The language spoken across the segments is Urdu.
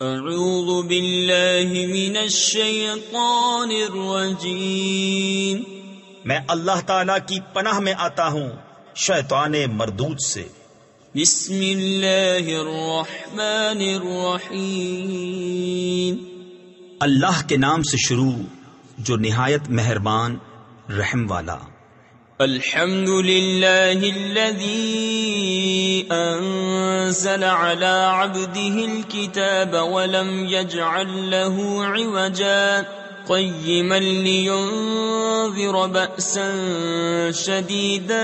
اعوذ باللہ من الشیطان الرجیم، میں اللہ تعالی کی پناہ میں آتا ہوں شیطان مردود سے۔ بسم اللہ الرحمن الرحیم، اللہ کے نام سے شروع جو نہایت مہربان رحم والا۔ الحمد للہ الذی انزل على عبده الكتاب ولم يجعل له عوجا قیما لینذر بأسا شدیدا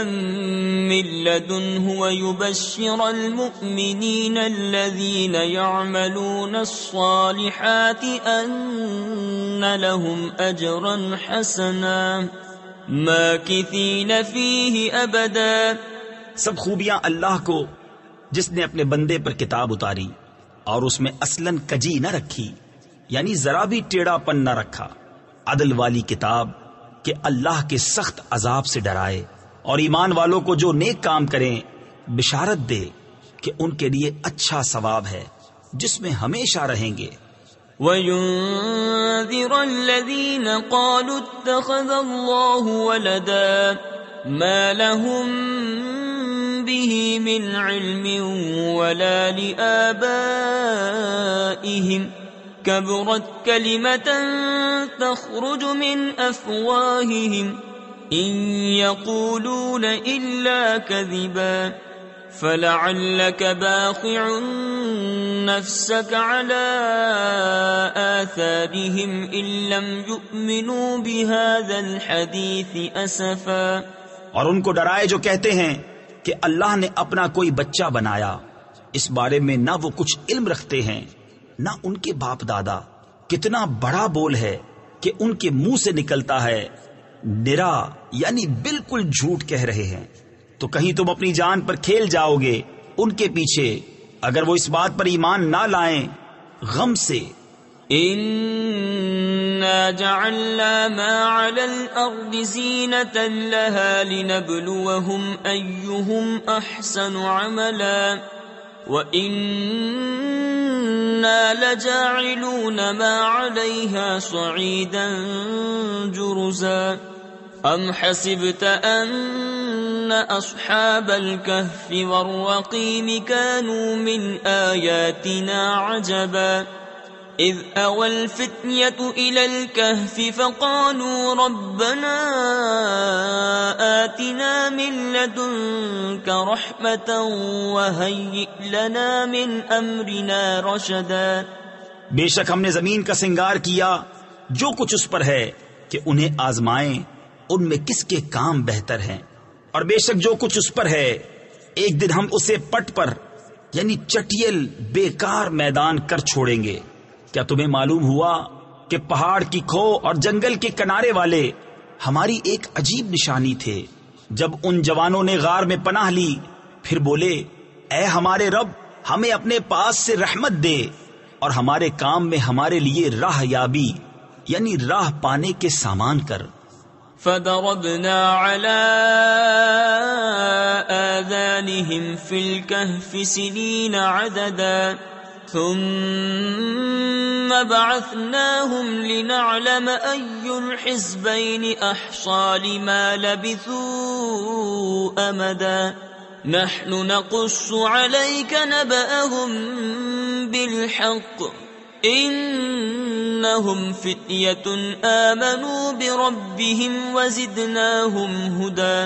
من لدنه ويبشر المؤمنین الذین يعملون الصالحات ان لهم اجرا حسنا ماکثین فیہ ابدا۔ سب خوبیاں اللہ کو جس نے اپنے بندے پر کتاب اتاری اور اس میں اصلاً کجی نہ رکھی، یعنی ذرا بھی ٹیڑھا پن نہ رکھا، عدل والی کتاب کہ اللہ کے سخت عذاب سے ڈرائے، اور ایمان والوں کو جو نیک کام کریں بشارت دے کہ ان کے لیے اچھا ثواب ہے جس میں ہمیشہ رہیں گے۔ وَيُنذِرَ الَّذِينَ قَالُوا اتَّخَذَ اللَّهُ وَلَدًا مَا لَهُم بِهِ مِنْ عِلْمٍ وَلَا لِآبَائِهِمْ كَبُرَتْ كَلِمَةً تَخْرُجُ مِنْ أَفْوَاهِهِمْ إِنْ يَقُولُونَ إِلَّا كَذِبًا فَلَعَلَّكَ بَاخِعٌ نَفْسَكَ عَلَىٰ آثَارِهِمْ إِن لَّمْ يُؤْمِنُوا بِهَٰذَا الْحَدِيثِ أَسَفًا۔ اور ان کو ڈرائے جو کہتے ہیں کہ اللہ نے اپنا کوئی بچہ بنایا، اس بارے میں نہ وہ کچھ علم رکھتے ہیں نہ ان کے باپ دادا۔ کتنا بڑا بول ہے کہ ان کے منہ سے نکلتا ہے، نرا یعنی بالکل جھوٹ کہہ رہے ہیں۔ تو کہیں تم اپنی جان پر کھیل جاؤ گے ان کے پیچھے اگر وہ اس بات پر ایمان نہ لائیں غم سے۔ إِنَّا جَعَلْنَا مَا عَلَى الْأَرْضِ زِينَةً لَهَا لِنَبْلُوَهُمْ أَيُّهُمْ أَحْسَنُ عَمَلًا وَإِنَّا لَجَاعِلُونَ مَا عَلَيْهَا صَعِيدًا جُرُزًا۔ أَمْ حَسِبْتَ أَنَّ أَصْحَابَ الْكَهْفِ وَالرَّقِيمِ كَانُوا مِنْ آيَاتِنَا عَجَبًا إِذْ أَوَى الْفِتْيَةُ إِلَى الْكَهْفِ فَقَالُوا رَبَّنَا آتِنَا مِنْ لَدُنْكَ رَحْمَةً وَهَيِّئْ لَنَا مِنْ أَمْرِنَا رَشَدًا۔ بے شک ہم نے زمین کا سنگار کیا جو کچھ اس پر ہے کہ انہیں آزمائیں ان میں کس کے کام بہتر ہیں، اور بے شک جو کچھ اس پر ہے ایک دن ہم اسے پٹ پر یعنی چٹیل بیکار میدان کر چھوڑیں گے۔ کیا تمہیں معلوم ہوا کہ پہاڑ کی کھو اور جنگل کے کنارے والے ہماری ایک عجیب نشانی تھے؟ جب ان جوانوں نے غار میں پناہ لی پھر بولے اے ہمارے رب ہمیں اپنے پاس سے رحمت دے اور ہمارے کام میں ہمارے لیے راہ یابی یعنی راہ پانے کے سامان کر۔ فَضَرَبْنَا عَلَىٰ آذَانِهِمْ فِي الْكَهْفِ سِنِينَ عَدَدًا ثُمَّ بَعَثْنَاهُمْ لِنَعْلَمَ أَيُّ الْحِزْبَيْنِ أَحْصَىٰ لِمَا لَبِثُوا أَمَدًا نَحْنُ نَقُصُّ عَلَيْكَ نَبَأَهُم بِالْحَقِّ إِنَّهُمْ فِتْيَةٌ آمَنُوا بِرَبِّهِمْ وَزِدْنَاهُمْ هُدًى۔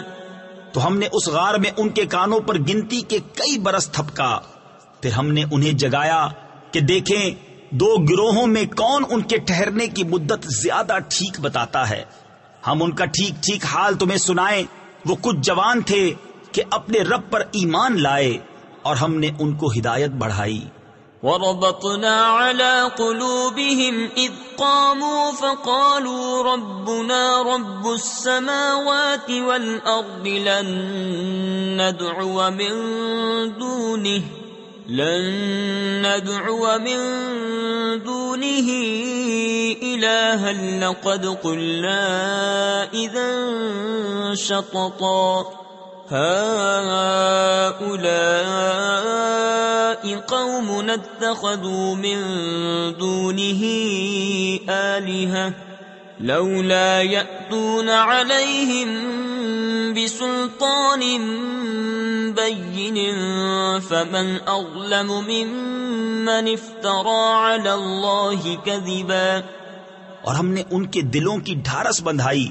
تو ہم نے اس غار میں ان کے کانوں پر گنتی کے کئی برس تھپکا، پھر ہم نے انہیں جگایا کہ دیکھیں دو گروہوں میں کون ان کے ٹھہرنے کی مدت زیادہ ٹھیک بتاتا ہے۔ ہم ان کا ٹھیک ٹھیک حال تمہیں سنائیں۔ وہ کچھ جوان تھے کہ اپنے رب پر ایمان لائے اور ہم نے ان کو ہدایت بڑھائی۔ وَرَبَطْنَا عَلَىٰ قُلُوبِهِمْ إِذْ قَامُوا فَقَالُوا رَبُّنَا رَبُّ السَّمَاوَاتِ وَالْأَرْضِ لَن نَّدْعُوَ مِن دُونِهِ إِلَٰهًا لَّقَدْ قُلْنَا إِذًا شَطَطًا۔ هؤلاء قومنا اتخذوا من دونه آلهة لولا يأتون عليهم بسلطان بين فمن أظلم ممن افترى على الله كذبا. اور ہم نے ان کے دلوں کی ڈھارس بندھائی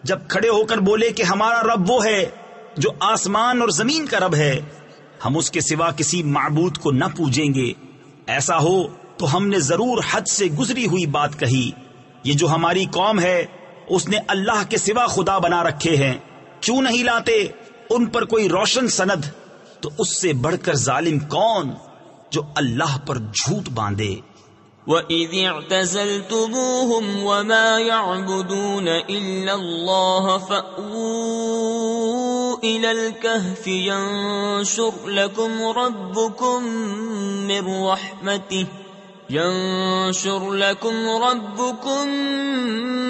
جب کھڑے ہو کر بولے کہ ہمارا رب وہ ہے جو آسمان اور زمین کا رب ہے، ہم اس کے سوا کسی معبود کو نہ پوجیں گے. ایسا ہو تو ہم نے ضرور حد سے گزری ہوئی بات کہی. یہ جو ہماری قوم ہے اس نے اللہ کے سوا خدا بنا رکھے ہیں. کیوں نہیں لاتے ان پر کوئی روشن سند؟ تو اس سے بڑھ کر ظالم کون جو اللہ پر جھوٹ باندھے. وَإِذِ اعْتَزَلْتُمُوهُمْ وَمَا يَعْبُدُونَ إِلَّا اللَّهَ فَأْوُوا إِلَى الْكَهْفِ يَنشُرْ لَكُمْ رَبُّكُمْ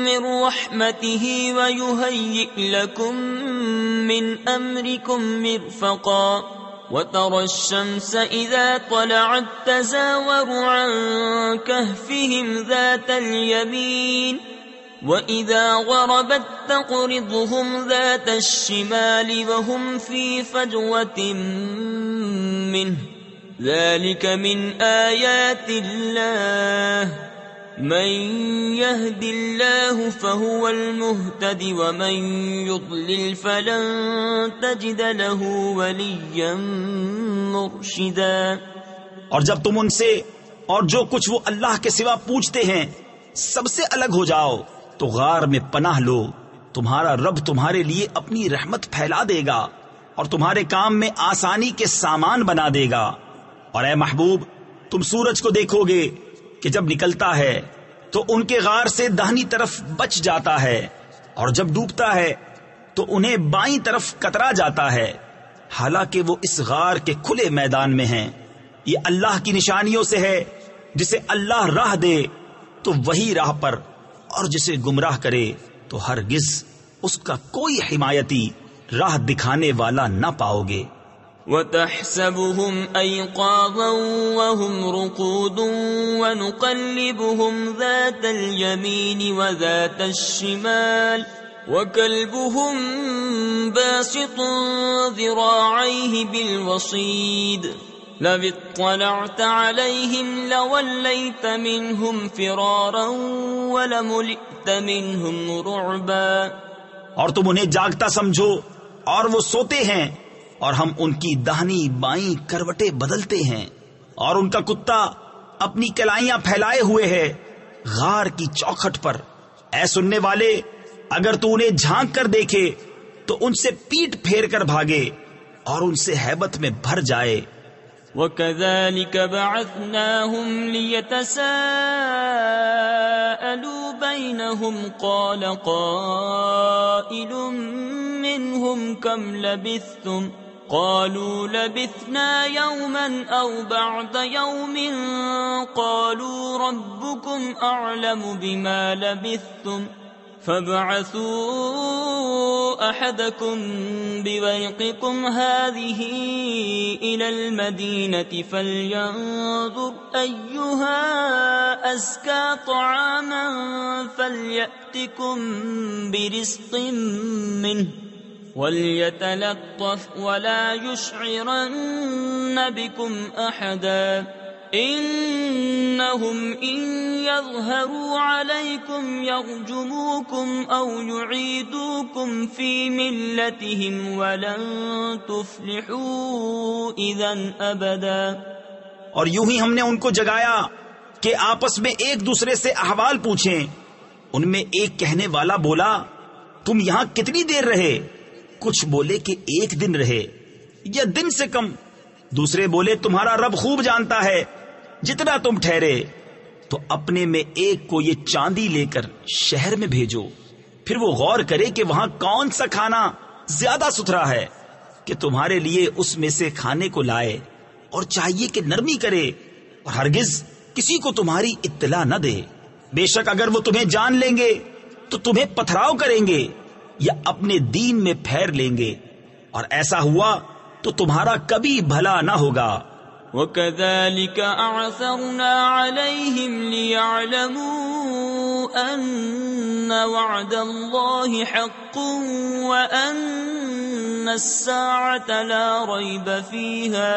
مِنْ رَحْمَتِهِ وَيُهَيِّئْ لَكُمْ مِنْ أَمْرِكُمْ مِرْفَقًا. وَتَرَى الشَّمْسَ إِذَا طَلَعَتْ تَزَاوَرُ عَنْ كَهْفِهِمْ ذَاتَ الْيَمِينِ وَإِذَا غَرَبَتْ تَقْرِضُهُمْ ذَاتَ الشِّمَالِ وَهُمْ فِي فَجْوَةٍ مِّنْهُ. ذَلِكَ مِنْ آيَاتِ اللَّهِ مَنْ يَهْدِ اللَّهُ فَهُوَ الْمُهْتَدِ وَمَنْ يُضْلِلْ فَلَنْ تَجِدَ لَهُ وَلِيًّا مُرْشِدًا. اور جب تم ان سے اور جو کچھ وہ اللہ کے سوا پوچھتے ہیں سب سے الگ ہو جاؤ تو غار میں پناہ لو. تمہارا رب تمہارے لیے اپنی رحمت پھیلا دے گا اور تمہارے کام میں آسانی کے سامان بنا دے گا. اور اے محبوب تم سورج کو دیکھو گے کہ جب نکلتا ہے تو ان کے غار سے داہنی طرف بچ جاتا ہے اور جب ڈوبتا ہے تو انہیں بائیں طرف کترا جاتا ہے، حالانکہ وہ اس غار کے کھلے میدان میں ہیں. یہ اللہ کی نشانیوں سے ہے. جسے اللہ راہ دے تو وہی راہ پر، اور جسے گمراہ کرے تو ہرگز اس کا کوئی حمایتی راہ دکھانے والا نہ پاؤ گے. وَتَحْسَبُهُمْ أَيْقَاظًا وَهُمْ رُقُودٌ وَنُقَلِّبُهُمْ ذَاتَ الْيَمِينِ وَذَاتَ الشِّمَالِ وَكَلْبُهُمْ بَاسِطٌ ذِرَاعَيْهِ بِالْوَصِيدِ لَوِ اطَّلَعْتَ عَلَيْهِمْ لَوَلَّيْتَ مِنْهُمْ فِرَارًا وَلَمُلِئْتَ مِنْهُمْ رُعْبًا. اور تم انہیں جاگتا سمجھو اور وہ سوتے ہیں، اور ہم ان کی داہنی بائیں کروٹیں بدلتے ہیں، اور ان کا کتا اپنی کلائیاں پھیلائے ہوئے ہے غار کی چوکھٹ پر. اے سننے والے، اگر تو انہیں جھانک کر دیکھے تو ان سے پیٹ پھیر کر بھاگے اور ان سے ہیبت میں بھر جائے. وَكَذَلِكَ بَعَثْنَاهُمْ لِيَتَسَاءَلُوا بَيْنَهُمْ قَالَ قَائِلٌ مِّنْهُمْ كَمْ لَبِثْتُمْ قَالُوا لَبِثْنَا يَوْمًا أَوْ بَعْضَ يَوْمٍ قَالُوا رَبُّكُمْ أَعْلَمُ بِمَا لَبِثْتُمْ فَابْعَثُوا أَحَدَكُمْ بِوَرِقِكُمْ هَذِهِ إِلَى الْمَدِينَةِ فَلْيَنظُرْ أَيُّهَا أَزْكَى طَعَامًا فَلْيَأْتِكُمْ بِرِزْقٍ مِّنْهُ وَلْيَتَلَطَّفْ وَلَا يُشْعِرَنَّ بِكُمْ أَحَدًا إِنَّهُمْ إِنْ يَظْهَرُوا عَلَيْكُمْ يَرْجُمُوكُمْ أَوْ يُعِيدُوكُمْ فِي مِلَّتِهِمْ وَلَنْ تُفْلِحُوا إِذًا أَبَدًا. اور یوں ہی ہم نے ان کو جگایا کہ آپس میں ایک دوسرے سے احوال پوچھیں. ان میں ایک کہنے والا بولا، تم یہاں کتنی دیر رہے؟ کچھ بولے کہ 1 دن رہے یا دن سے کم. دوسرے بولے تمہارا رب خوب جانتا ہے جتنا تم ٹھہرے. تو اپنے میں ایک کو یہ چاندی لے کر شہر میں بھیجو، پھر وہ غور کرے کہ وہاں کون سا کھانا زیادہ ستھرا ہے کہ تمہارے لیے اس میں سے کھانے کو لائے، اور چاہیے کہ نرمی کرے اور ہرگز کسی کو تمہاری اطلاع نہ دے. بے شک اگر وہ تمہیں جان لیں گے تو تمہیں پتھراؤ کریں گے یا اپنے دین میں پھیر لیں گے. اور ایسا ہوا تو تمہارا کبھی بھلا نہ ہوگا. وَكَذَلِكَ أَعْثَرْنَا عَلَيْهِمْ لِيَعْلَمُوا أَنَّ وَعْدَ اللَّهِ حَقٌّ وَأَنَّ السَّاعَةَ لَا رَيْبَ فِيهَا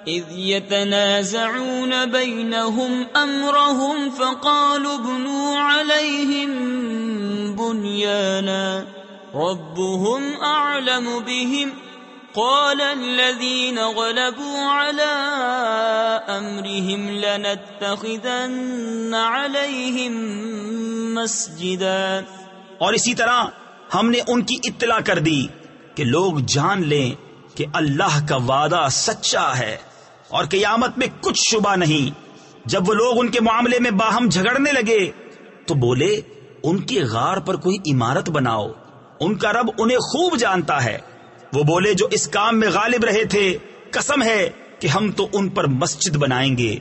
إِذْ يَتَنَازَعُونَ بَيْنَهُمْ أَمْرَهُمْ فَقَالُوا ابْنُوا عَلَيْهِمْ بُنْيَانًا رَبُّهُمْ أَعْلَمُ بِهِمْ قال الذين غلبوا على أمرهم لنتخذن عليهم مسجدا. اور اسی طرح ہم نے ان کی اطلاع کر دی کہ لوگ جان لیں کہ اللہ کا وعدہ سچا ہے اور قیامت میں کچھ شبہ نہیں. جب وہ لوگ ان کے معاملے میں باہم جھگڑنے لگے تو بولے ان کے غار پر کوئی عمارت بناؤ، ان کا رب انہیں خوب جانتا ہے. وہ بولے جو اس کام میں غالب رہے تھے قسم ہے کہ ہم تو ان پر مسجد بنائیں گے.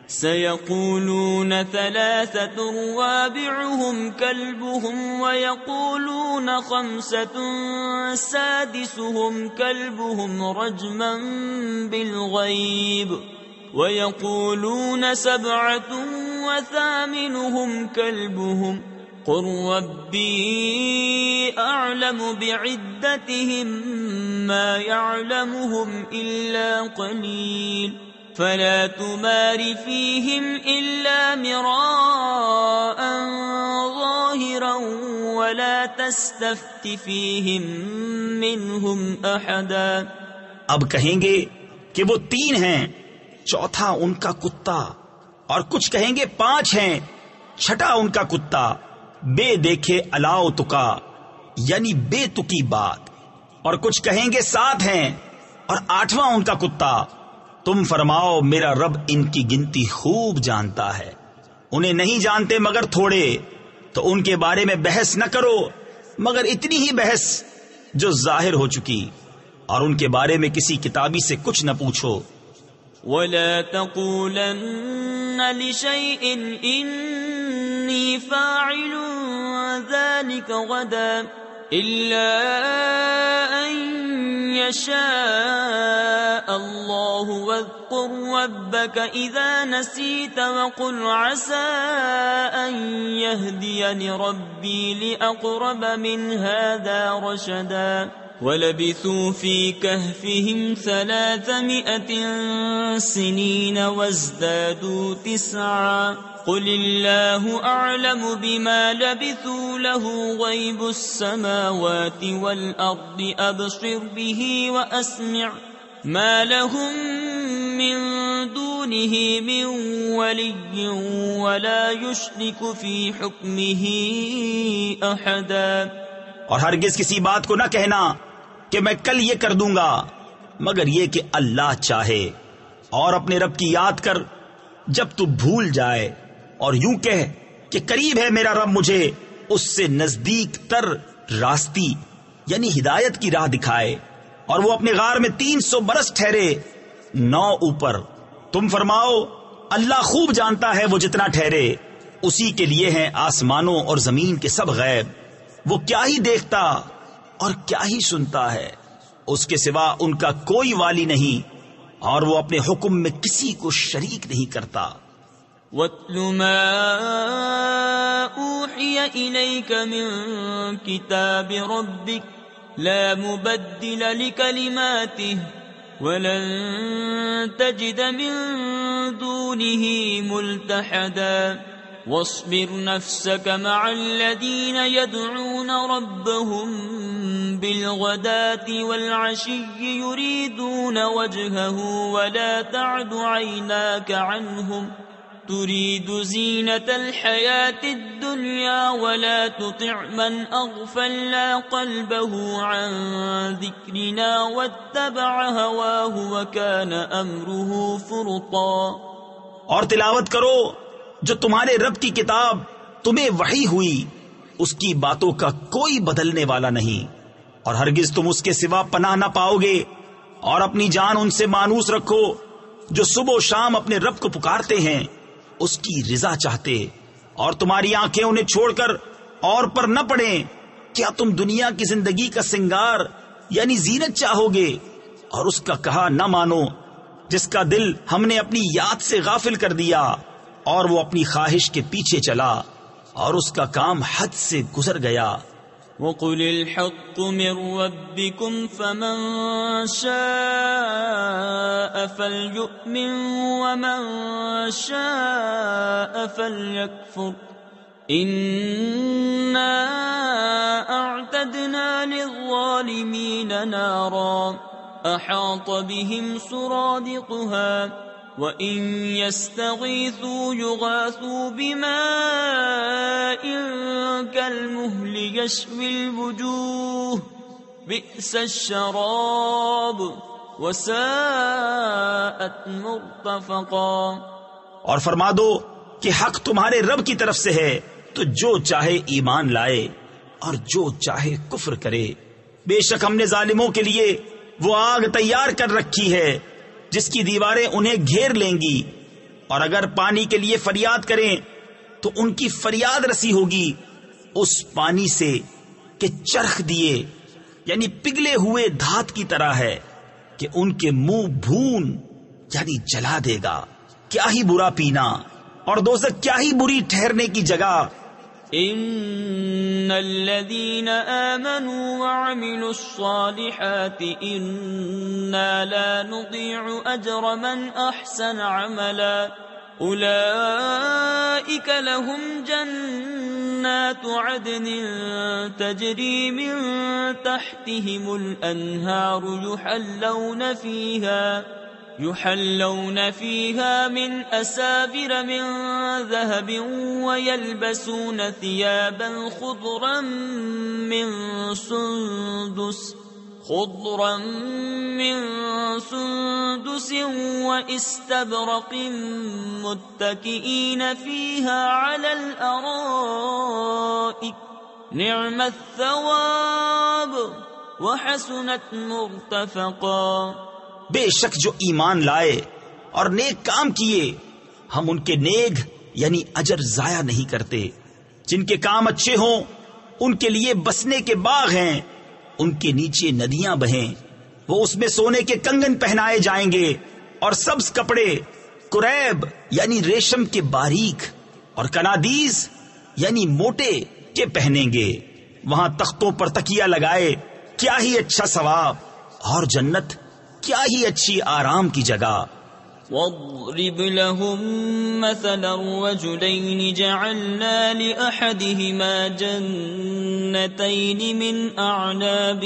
سيقولون ثلاثة رابعهم كلبهم ويقولون خمسة سادسهم كلبهم رجما بالغيب ويقولون سبعة وثامنهم كلبهم قل ربي أعلم بعدتهم ما يعلمهم إلا قليل فلا تمار فيهم إلا مراء ظاهرا ولا تستفت فيهم منهم أحدا. اب کہیں گے کہ وہ 3 ہیں، چوتھا ان کا کتا، اور کچھ کہیں گے 5 ہیں، چھٹا ان کا کتا. بے دیکھے الاؤ تکا یعنی بے تکی بات. اور کچھ کہیں گے 7 ہیں اور 8واں ان کا کتا. تم فرماؤ میرا رب ان کی گنتی خوب جانتا ہے، انہیں نہیں جانتے مگر تھوڑے. تو ان کے بارے میں بحث نہ کرو مگر اتنی ہی بحث جو ظاہر ہو چکی، اور ان کے بارے میں کسی کتابی سے کچھ نہ پوچھو. وَلَا تَقُولَنَّ لِشَيْءٍ إِنِّي فَاعِلٌ ذَلِكَ غَدًا إِلَّا أَن يَشَاءَ اللَّهُ وَاذْكُرْ رَبَّكَ إِذَا نَسِيتَ وَقُلْ عَسَىٰ أَن يَهْدِيَنِ رَبِّي لِأَقْرَبَ مِنْ هَٰذَا رَشَدًا. وَلَبِثُوا فِي كَهْفِهِمْ 300 سِنِينَ وَازْدَادُوا 9 قُلِ اللَّهُ أَعْلَمُ بِمَا لَبِثُوا لَهُ غَيْبُ السَّمَاوَاتِ وَالْأَرْضِ أَبْصِرْ بِهِ وَأَسْمِعْ مَا لَهُم مِّن دُونِهِ مِن وَلِيٍّ وَلَا يُشْرِكُ فِي حُكْمِهِ أَحَدًا. اور ہرگز کسی بات کو نہ کہنا کہ میں کل یہ کر دوں گا مگر یہ کہ اللہ چاہے، اور اپنے رب کی یاد کر جب تو بھول جائے، اور یوں کہہ کہ قریب ہے میرا رب مجھے اس سے نزدیک تر راستی یعنی ہدایت کی راہ دکھائے. اور وہ اپنے غار میں 300 برس ٹھہرے 9 اوپر. تم فرماؤ اللہ خوب جانتا ہے وہ جتنا ٹھہرے، اسی کے لیے ہیں آسمانوں اور زمین کے سب غیب. وہ کیا ہی دیکھتا اور کیا ہی سنتا ہے، اس کے سوا ان کا کوئی والی نہیں، اور وہ اپنے حکم میں کسی کو شریک نہیں کرتا. وَاتْلُ مَا أُوحِيَ إِلَيْكَ مِن كِتَابِ رَبِّكَ لَا مُبَدِّلَ لِكَلِمَاتِهِ وَلَن تَجِدَ مِن دُونِهِ مُلْتَحَدًا. واصبر نفسك مع الذين يدعون ربهم بالغداة والعشي يريدون وجهه ولا تعد عيناك عنهم تريد زينة الحياة الدنيا ولا تطع من أغفلنا قلبه عن ذكرنا واتبع هواه وكان أمره فرطا. اور تلاوت کرو جو تمہارے رب کی کتاب تمہیں وحی ہوئی، اس کی باتوں کا کوئی بدلنے والا نہیں، اور ہرگز تم اس کے سوا پناہ نہ پاؤ گے. اور اپنی جان ان سے مانوس رکھو جو صبح و شام اپنے رب کو پکارتے ہیں، اس کی رضا چاہتے، اور تمہاری آنکھیں انہیں چھوڑ کر اور پر نہ پڑیں. کیا تم دنیا کی زندگی کا سنگار یعنی زینت چاہو گے، اور اس کا کہا نہ مانو جس کا دل ہم نے اپنی یاد سے غافل کر دیا، اور وہ اپنی خواہش کے پیچھے چلا اور اس کا کام حد سے گزر گیا۔ وَقُلِ الْحَقُّ مِنْ رَبِّكُمْ فَمَنْ شَاءَ فَلْيُؤْمِنْ وَمَنْ شَاءَ فَلْيَكْفُرْ إِنَّا أَعْتَدْنَا لِلظَّالِمِينَ نَارًا أَحَاطَ بِهِمْ سُرَادِقُهَا وَإِنْ يَسْتَغِيثُوا يُغَاثُوا بِمَاءٍ كَالْمُهْلِ يَشْوِي الْوُجُوهَ بِئْسَ الشَّرَابُ وَسَاءَتْ مُرْتَفَقًا۔ اور فرما دو کہ حق تمہارے رب کی طرف سے ہے، تو جو چاہے ایمان لائے اور جو چاہے کفر کرے۔ بے شک ہم نے ظالموں کے لیے وہ آگ تیار کر رکھی ہے جس کی دیواریں انہیں گھیر لیں گی، اور اگر پانی کے لیے فریاد کریں تو ان کی فریاد رسی ہوگی اس پانی سے کہ چرخ دیے، یعنی پگھلے ہوئے دھات کی طرح ہے کہ ان کے منہ بھون یعنی جلا دے گا۔ کیا ہی برا پینا، اور دوزخ کیا ہی بری ٹھہرنے کی جگہ۔ ان الذين آمنوا وعملوا الصالحات انا لا نضيع اجر من احسن عملا اولئك لهم جنات عدن تجري من تحتهم الانهار يحلون فيها من أساور من ذهب ويلبسون ثيابا خضرا من سندس واستبرق متكئين فيها على الأرائك نعم الثواب وحسنت مرتفقا۔ بے شک جو ایمان لائے اور نیک کام کیے، ہم ان کے نیک یعنی اجر ضائع نہیں کرتے۔ جن کے کام اچھے ہوں ان کے لیے بسنے کے باغ ہیں، ان کے نیچے ندیاں بہیں، وہ اس میں سونے کے کنگن پہنائے جائیں گے اور سبز کپڑے، کریب یعنی ریشم کے باریک، اور کنادیز یعنی موٹے کے پہنیں گے۔ وہاں تختوں پر تکیہ لگائے، کیا ہی اچھا ثواب، اور جنت کیا ہی اچھی آرام کی جگہ۔ واضرب لهم مثلا رجلين جعلنا لأحدهما جنتين من أعناب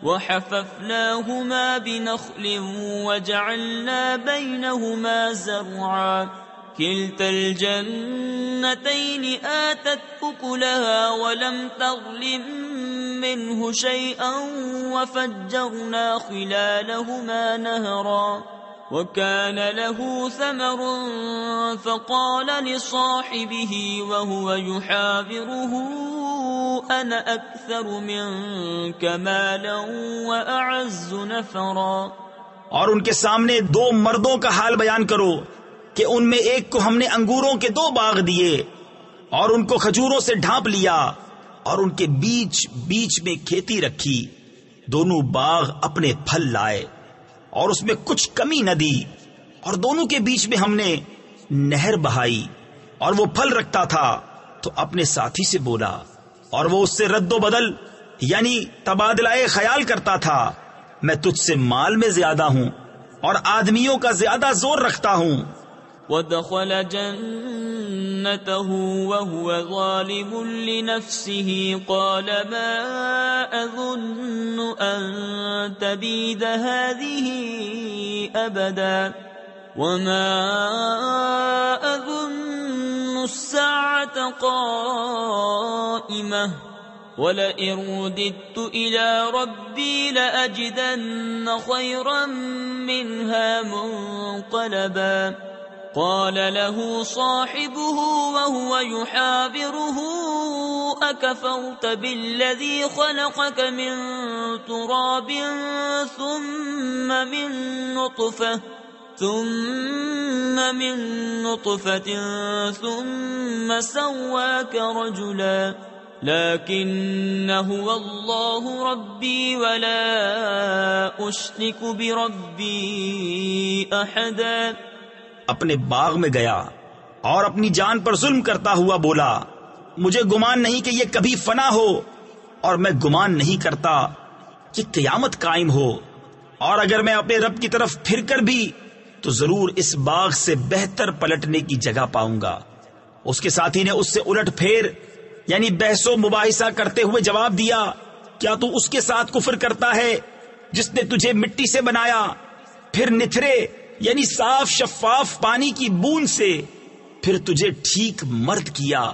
وحففناهما بنخل وجعلنا بينهما زرعا كلتا الجنتين آتت أكلها ولم تظلم منه شيئا وفجرنا خلالهما نهرا وكان له ثمر فقال لصاحبه وهو يحاوره أنا أكثر منك مالا وأعز نفرا۔ اور ان کے سامنے دو مردوں کا حال بیان کرو کہ ان میں ایک کو ہم نے انگوروں کے 2 باغ دیے اور ان کو کھجوروں سے ڈھانپ لیا، اور ان کے بیچ بیچ میں کھیتی رکھی، دونوں باغ اپنے پھل لائے اور اس میں کچھ کمی نہ دی، اور دونوں کے بیچ میں ہم نے نہر بہائی، اور وہ پھل رکھتا تھا تو اپنے ساتھی سے بولا، اور وہ اس سے رد و بدل یعنی تبادلہ خیال کرتا تھا، میں تجھ سے مال میں زیادہ ہوں اور آدمیوں کا زیادہ زور رکھتا ہوں۔ ودخل جنته وهو ظالم لنفسه قال ما أظن أن تبيد هذه أبدا وما أظن الساعة قائمة ولئن رددت إلى ربي لأجدن خيرا منها منقلبا قال له صاحبه وهو يحاوره أكفرت بالذي خلقك من تراب ثم من نطفة ثم سواك رجلا لكن هو الله ربي ولا أشرك بربي أحدا. اپنے باغ میں گیا اور اپنی جان پر ظلم کرتا ہوا بولا مجھے گمان نہیں کہ یہ کبھی فنا ہو، اور میں گمان نہیں کرتا کہ قیامت قائم ہو، اور اگر میں اپنے رب کی طرف پھر کر بھی تو ضرور اس باغ سے بہتر پلٹنے کی جگہ پاؤں گا. اس کے ساتھی نے اس سے الٹ پھیر یعنی بحث و مباحثہ کرتے ہوئے جواب دیا کیا تو اس کے ساتھ کفر کرتا ہے جس نے تجھے مٹی سے بنایا، پھر نتھرے یعنی صاف شفاف پانی کی بوند سے پھر تجھے ٹھیک مرد کیا.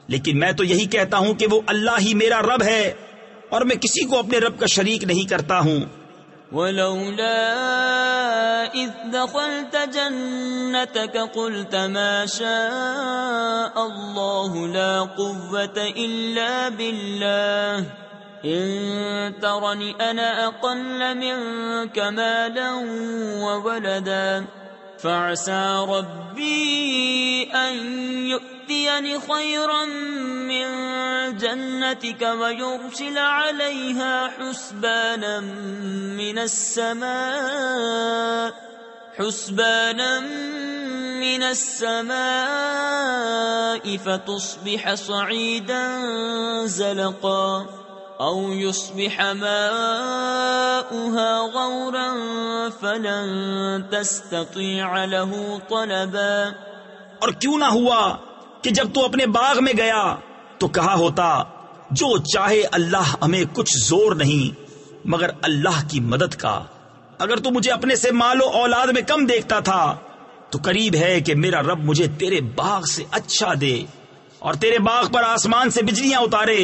لیکن میں تو یہی کہتا ہوں کہ وہ اللہ ہی میرا رب ہے اور میں کسی کو اپنے رب کا شریک نہیں کرتا ہوں. ولولا إذ دخلت جنتك قلت ما شاء الله لا قوة إلا بالله إن ترني أنا أقل منك مالا وولدا فعسى ربي أن يؤتيني خيرا من جنتك ويرسل عليها حسبانا من السماء فتصبح صعيدا زلقا أو يصبح ماؤها غورا فلن تستطيع له طلبا. اور کیوں نہ ہوا کہ جب تو اپنے باغ میں گیا تو کہا ہوتا جو چاہے اللہ ہمیں کچھ زور نہیں مگر اللہ کی مدد کا. اگر تو مجھے اپنے سے مال و اولاد میں کم دیکھتا تھا تو قریب ہے کہ میرا رب مجھے تیرے باغ سے اچھا دے اور تیرے باغ پر آسمان سے بجلیاں اتارے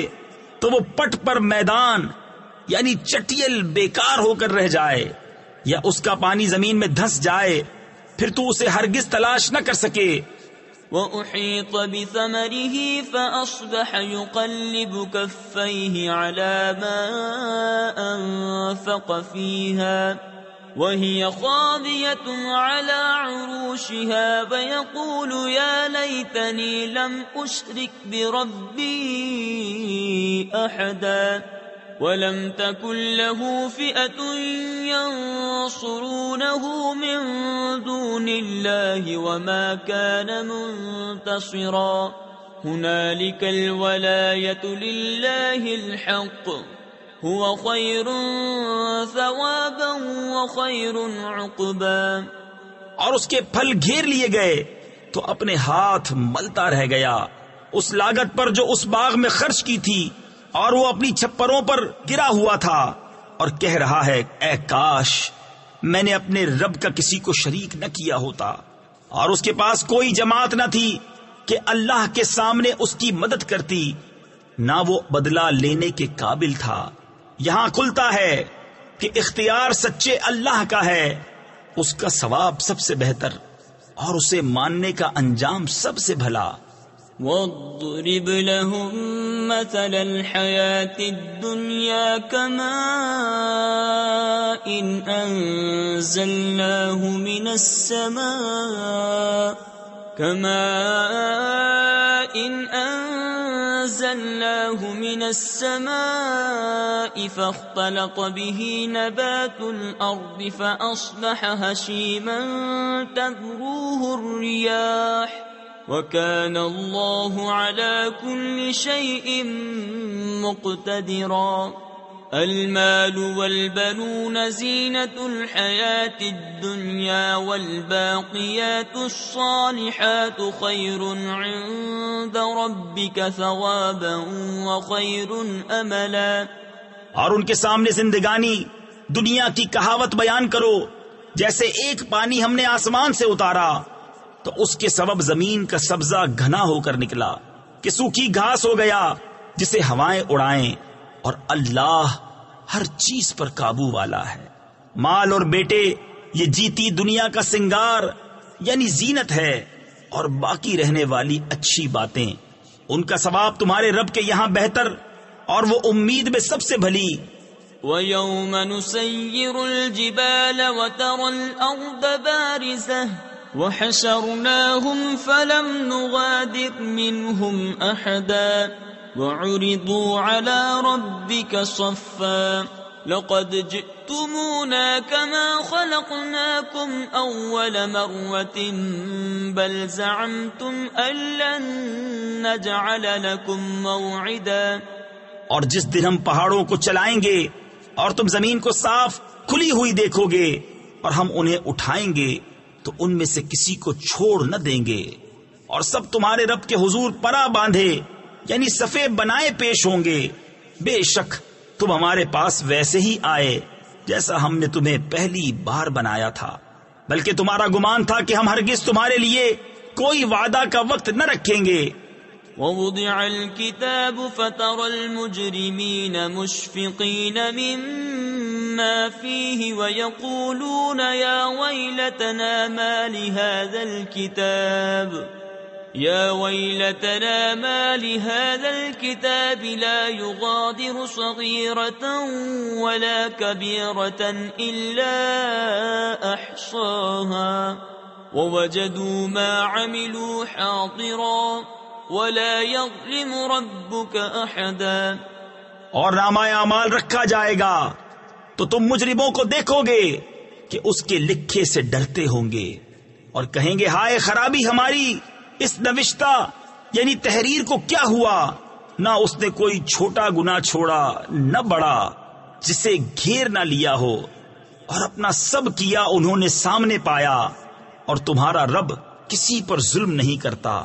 تو وہ پٹ پر میدان یعنی چٹیل بیکار ہو کر رہ جائے، یا اس کا پانی زمین میں دھس جائے پھر تو اسے ہرگز تلاش نہ کر سکے. وَأُحِيطَ بِثَمَرِهِ فَأَصْبَحَ يُقَلِّبُ كَفَّيْهِ عَلَى مَا أَنفَقَ فِيهَا وَهِيَ خَاوِيَةٌ عَلَى عُرُوشِهَا وَيَقُولُ يَا لَيْتَنِي لَمْ أُشْرِكْ بِرَبِّي أَحَدًا وَلَمْ تَكُنْ لَهُ فِئَةٌ يَنصُرُونَهُ مِنْ دُونِ اللَّهِ وَمَا كَانَ مُنْتَصِرًا. هُنَالِكَ الْوَلَايَةُ لِلَّهِ الْحَقِّ هُوَ خَيْرٌ ثَوَابًا وَخَيْرٌ عُقْبًا. اور اس کے پھل گھیر لیے گئے تو اپنے ہاتھ ملتا رہ گیا اس لاگت پر جو اس باغ میں خرچ کی تھی، اور وہ اپنی چھپروں پر گرا ہوا تھا اور کہہ رہا ہے اے کاش میں نے اپنے رب کا کسی کو شریک نہ کیا ہوتا. اور اس کے پاس کوئی جماعت نہ تھی کہ اللہ کے سامنے اس کی مدد کرتی، نہ وہ بدلہ لینے کے قابل تھا. یہاں کھلتا ہے کہ اختیار سچے اللہ کا ہے، اس کا ثواب سب سے بہتر اور اسے ماننے کا انجام سب سے بھلا. وَاضْرِبْ لَهُم مَّثَلَ الْحَيَاةِ الدُّنْيَا كَمَاءٍ أَنزَلْنَاهُ مِنَ السَّمَاءِ فَاخْتَلَطَ بِهِ نَبَاتُ الْأَرْضِ فَأَصْبَحَ هَشِيمًا تَذْرُوهُ الرِّيَاحُ وَكَانَ اللَّهُ عَلَى كُلِّ شَيْءٍ مُقْتَدِرًا. الْمَالُ وَالْبَنُونَ زِينَةُ الْحَيَاةِ الدُّنْيَا وَالْبَاقِيَاتُ الصَّالِحَاتُ خَيْرٌ عِندَ رَبِّكَ ثَوَابًا وَخَيْرٌ أَمَلًا. اور ان کے سامنے زندگانی دنیا کی کہاوت بیان کرو جیسے ایک پانی ہم نے آسمان سے اتارا تو اس کے سبب زمین کا سبزہ گھنا ہو کر نکلا کہ سوکھی گھاس ہو گیا جسے ہوائیں اڑائیں، اور اللہ ہر چیز پر قابو والا ہے. مال اور بیٹے یہ جیتی دنیا کا سنگار یعنی زینت ہے، اور باقی رہنے والی اچھی باتیں ان کا ثواب تمہارے رب کے یہاں بہتر اور وہ امید میں سب سے بھلی. وَيَوْمَ نُسَيِّرُ الْجِبَالَ وَتَرَى الْأَرْضَ بَارِزَةً وَحَشَرْنَاهُمْ فَلَمْ نُغَادِرْ مِنْهُمْ أَحَدًا وعرضوا على ربك صفا لقد جئتمونا كما خلقناكم أول مرة بل زعمتم أن لن نجعل لكم موعدا. اور جس دن ہم پہاڑوں کو چلائیں گے اور تم زمین کو صاف کھلی ہوئی دیکھو گے اور ہم انہیں اٹھائیں گے تو ان میں سے کسی کو چھوڑ نہ دیں گے، اور سب تمہارے رب کے حضور پرا باندھے یعنی صفے بنائے پیش ہوں گے. بے شک تم ہمارے پاس ویسے ہی آئے جیسا ہم نے تمہیں پہلی بار بنایا تھا، بلکہ تمہارا گمان تھا کہ ہم ہرگز تمہارے لیے کوئی وعدہ کا وقت نہ رکھیں گے. ووضع الكتاب فترى المجرمين مشفقين مما فيه ويقولون يا ويلتنا ما لهذا الكتاب لا يغادر صغيرة ولا كبيرة إلا أحصاها ووجدوا ما عملوا حاضرا ولا يظلم ربك أحدا. اور نامہ اعمال رکھا جائے گا تو تم مجرموں کو دیکھو گے کہ اس کے لکھے سے ڈرتے ہوں گے اور کہیں گے ہائے خرابی ہماری، اس نوشتہ یعنی تحریر کو کیا ہوا؟ نہ اس نے کوئی چھوٹا گناہ چھوڑا نہ بڑا جسے گھیر نہ لیا ہو، اور اپنا سب کیا انہوں نے سامنے پایا، اور تمہارا رب کسی پر ظلم نہیں کرتا.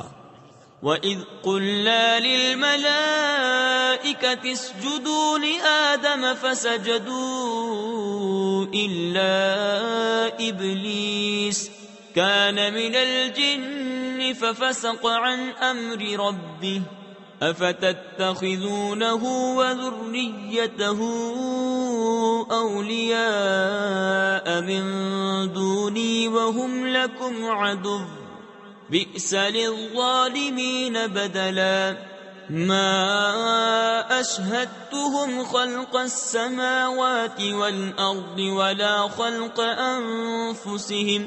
وَإِذْ قُلْنَا لِلْمَلَائِكَةِ اسْجُدُوا لِآدَمَ فَسَجَدُوا إِلَّا إِبْلِيسَ كَانَ مِنَ الْجِنِّ فَفَسَقَ عَنْ أَمْرِ رَبِّهِ أَفَتَتَّخِذُونَهُ وَذُرِّيَّتَهُ أَوْلِيَاءَ مِن دُونِي وَهُمْ لَكُمْ عَدُوٌّ بئس للظالمين بدلا. ما أشهدتهم خلق السماوات والأرض ولا خلق أنفسهم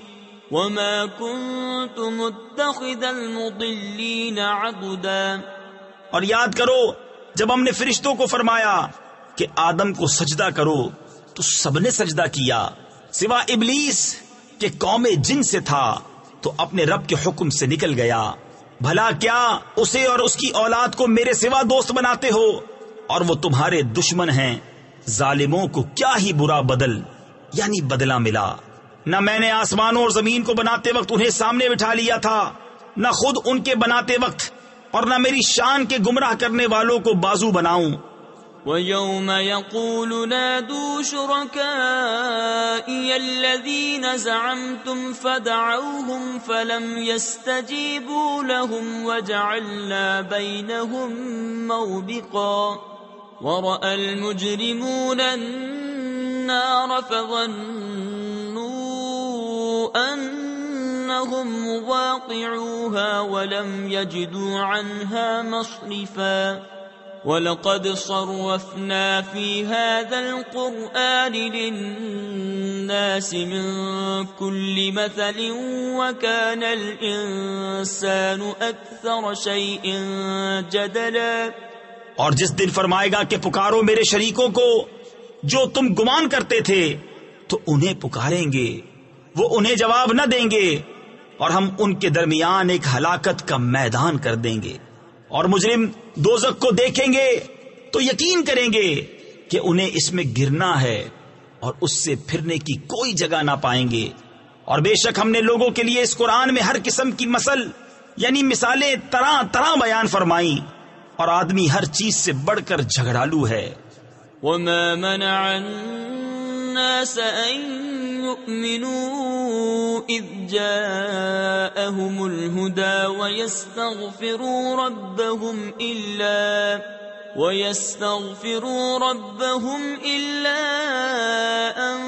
وما كنت متخذ المضلين عضدا. اور یاد کرو جب ہم نے فرشتوں کو فرمایا کہ آدم کو سجدہ کرو تو سب نے سجدہ کیا سوا ابلیس کہ قوم جن سے تھا تو اپنے رب کے حکم سے نکل گیا. بھلا کیا اسے اور اس کی اولاد کو میرے سوا دوست بناتے ہو، اور وہ تمہارے دشمن ہیں. ظالموں کو کیا ہی برا بدل یعنی بدلہ ملا. نہ میں نے آسمانوں اور زمین کو بناتے وقت انہیں سامنے بٹھا لیا تھا، نہ خود ان کے بناتے وقت، اور نہ میری شان کے گمراہ کرنے والوں کو بازو بناؤں. وَيَوْمَ يَقُولُ نَادُوا شُرَكَائِيَ الَّذِينَ زَعَمْتُمْ فَدَعَوْهُمْ فَلَمْ يَسْتَجِيبُوا لَهُمْ وَجَعَلْنَا بَيْنَهُمْ مَوْبِقًا. وَرَأَى الْمُجْرِمُونَ النَّارَ فَظَنُّوا أَنَّهُمْ مُوَاقِعُوهَا وَلَمْ يَجِدُوا عَنْهَا مَصْرِفًا. وَلَقَدْ صَرَّفْنَا فِي هَذَا الْقُرْآنِ لِلنَّاسِ مِنْ كُلِّ مَثَلٍ وَكَانَ الْإِنسَانُ أَكْثَرَ شَيْءٍ جَدَلًا. اور جس دن فرمائے گا کہ پکارو میرے شریکوں کو جو تم گمان کرتے تھے تو انہیں پکاریں گے، وہ انہیں جواب نہ دیں گے، اور ہم ان کے درمیان ایک ہلاکت کا میدان کر دیں گے. اور مجرم دوزخ کو دیکھیں گے تو یقین کریں گے کہ انہیں اس میں گرنا ہے اور اس سے پھرنے کی کوئی جگہ نہ پائیں گے. اور بے شک ہم نے لوگوں کے لیے اس قرآن میں ہر قسم کی مثل یعنی مثالیں طرح طرح بیان فرمائیں، اور آدمی ہر چیز سے بڑھ کر جھگڑالو ہے. وما منع الناس أن يؤمنوا إذ جاءهم الهدى ويستغفروا ربهم إلا أن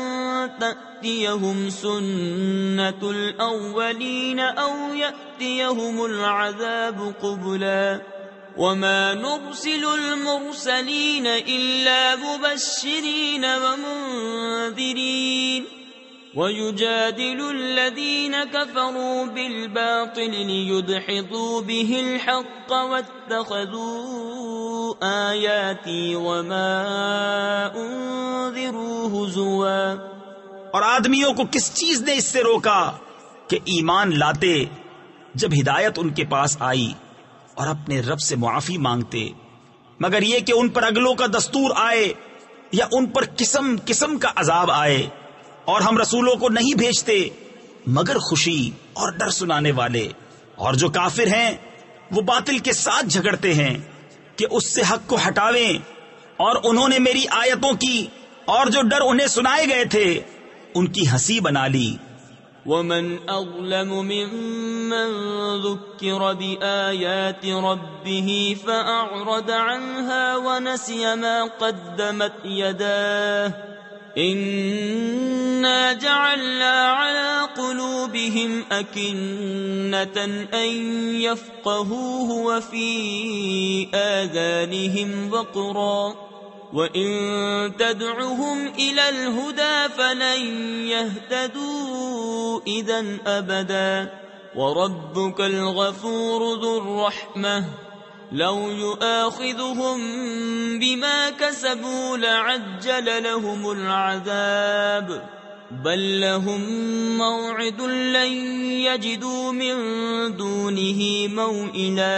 تأتيهم سنة الأولين أو يأتيهم العذاب قبلا. وما نرسل المرسلين إلا مبشرين ومنذرين وَيُجَادِلُ الَّذِينَ كَفَرُوا بِالْبَاطِلِ لِيُدْحِضُوا بِهِ الْحَقَّ وَاتَّخَذُوا آيَاتِي وَمَا أُنذِرُوا هُزُوًا۔ اور آدمیوں کو کس چیز نے اس سے روکا کہ ایمان لاتے جب ہدایت ان کے پاس آئی اور اپنے رب سے معافی مانگتے، مگر یہ کہ ان پر اگلوں کا دستور آئے یا ان پر قسم قسم کا عذاب آئے، اور ہم رسولوں کو نہیں بھیجتے مگر خوشی اور ڈر سنانے والے۔ اور جو کافر ہیں وہ باطل کے ساتھ جھگڑتے ہیں کہ اس سے حق کو ہٹاویں، اور انہوں نے میری آیتوں کی اور جو ڈر انہیں سنائے گئے تھے ان کی ہنسی بنا لی۔ وَمَنْ أَظْلَمُ مِمَّنْ ذُكِّرَ بِآيَاتِ رَبِّهِ فَأَعْرَضَ عَنْهَا وَنَسِيَ مَا قَدَّمَتْ يَدَاهُ إِنَّا جَعَلْنَا عَلَى قُلُوبِهِمْ أَكِنَّةً أَن يَفْقَهُوهُ وَفِي آذَانِهِمْ وَقْرًا وَإِن تَدْعُهُمْ إِلَى الْهُدَى فَلَن يَهْتَدُوا إِذًا أَبَدًا وَرَبُّكَ الْغَفُورُ ذُو الرَّحْمَةِ لَوْ يُؤَاخِذُهُم بِمَا كَسَبُوا لَعَجَّلَ لَهُمُ الْعَذَابَ بَل لَّهُم مَّوْعِدٌ لَّن يَجِدُوا مِن دُونِهِ مَوْئِلًا۔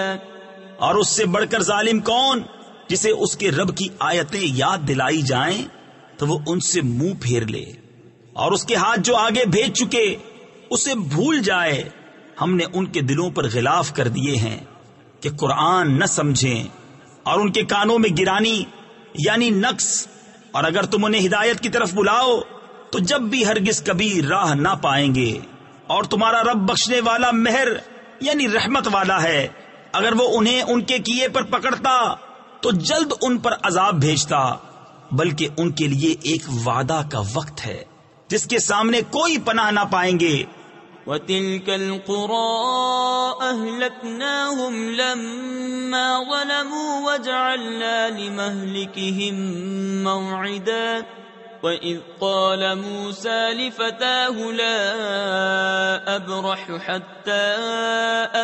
اور اس سے بڑھ کر ظالم کون جسے اس کے رب کی آیتیں یاد دلائی جائیں تو وہ ان سے منہ پھیر لے، اور اس کے ہاتھ جو آگے بھیج چکے اسے بھول جائے۔ ہم نے ان کے دلوں پر غلاف کر دیے ہیں کہ قرآن نہ سمجھیں، اور ان کے کانوں میں گرانی یعنی نقص، اور اگر تم انہیں ہدایت کی طرف بلاؤ تو جب بھی ہرگز کبھی راہ نہ پائیں گے۔ اور تمہارا رب بخشنے والا مہر یعنی رحمت والا ہے، اگر وہ انہیں ان کے کیے پر پکڑتا تو جلد ان پر عذاب بھیجتا، بلکہ ان کے لیے ایک وعدہ کا وقت ہے جس کے سامنے کوئی پناہ نہ پائیں گے۔ وَتِلْكَ الْقُرَىٰ أَهْلَكْنَاهُمْ لَمَّا ظَلَمُوا وَجَعَلْنَا لِمَهْلِكِهِم مَّوْعِدًا وَإِذْ قَالَ مُوسَىٰ لِفَتَاهُ لَا أَبْرَحُ حَتَّىٰ